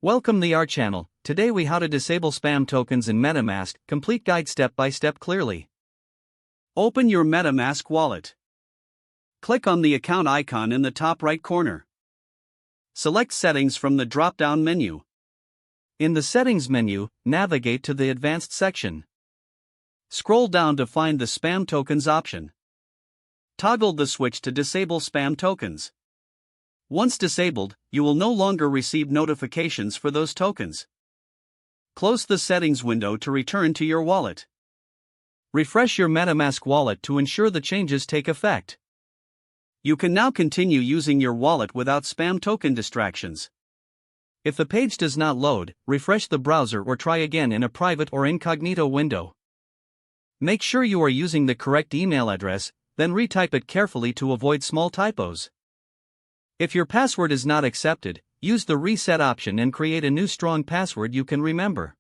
Welcome to our channel. Today we how to disable spam tokens in MetaMask, complete guide step by step clearly. Open your MetaMask wallet. Click on the account icon in the top right corner. Select Settings from the drop-down menu. In the Settings menu, navigate to the Advanced section. Scroll down to find the Spam Tokens option. Toggle the switch to disable spam tokens. Once disabled, you will no longer receive notifications for those tokens. Close the settings window to return to your wallet. Refresh your MetaMask wallet to ensure the changes take effect. You can now continue using your wallet without spam token distractions. If the page does not load, refresh the browser or try again in a private or incognito window. Make sure you are using the correct email address, then retype it carefully to avoid small typos. If your password is not accepted, use the reset option and create a new strong password you can remember.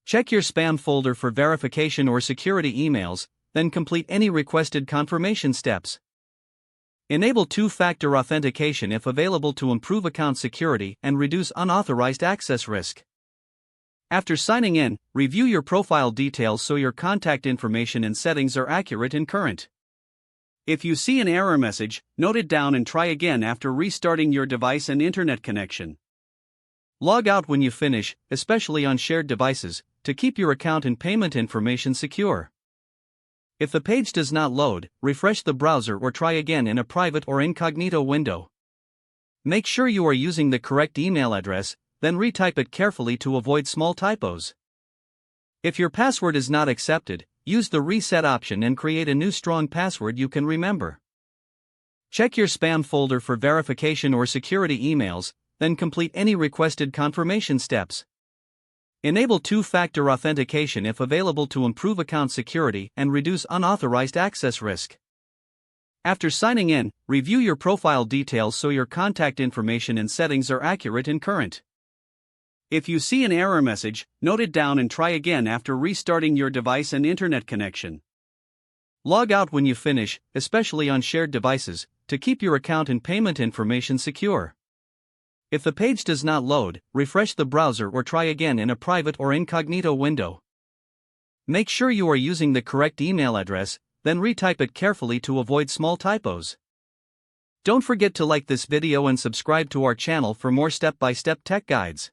Check your spam folder for verification or security emails, then complete any requested confirmation steps. Enable two-factor authentication if available to improve account security and reduce unauthorized access risk. After signing in, review your profile details so your contact information and settings are accurate and current. If you see an error message, note it down and try again after restarting your device and internet connection. Log out when you finish, especially on shared devices, to keep your account and payment information secure. If the page does not load, refresh the browser or try again in a private or incognito window. Make sure you are using the correct email address, then retype it carefully to avoid small typos. If your password is not accepted, use the reset option and create a new strong password you can remember. Check your spam folder for verification or security emails, then complete any requested confirmation steps. Enable two-factor authentication if available to improve account security and reduce unauthorized access risk. After signing in, review your profile details so your contact information and settings are accurate and current. If you see an error message, note it down and try again after restarting your device and internet connection. Log out when you finish, especially on shared devices, to keep your account and payment information secure. If the page does not load, refresh the browser or try again in a private or incognito window. Make sure you are using the correct email address, then retype it carefully to avoid small typos. Don't forget to like this video and subscribe to our channel for more step-by-step tech guides.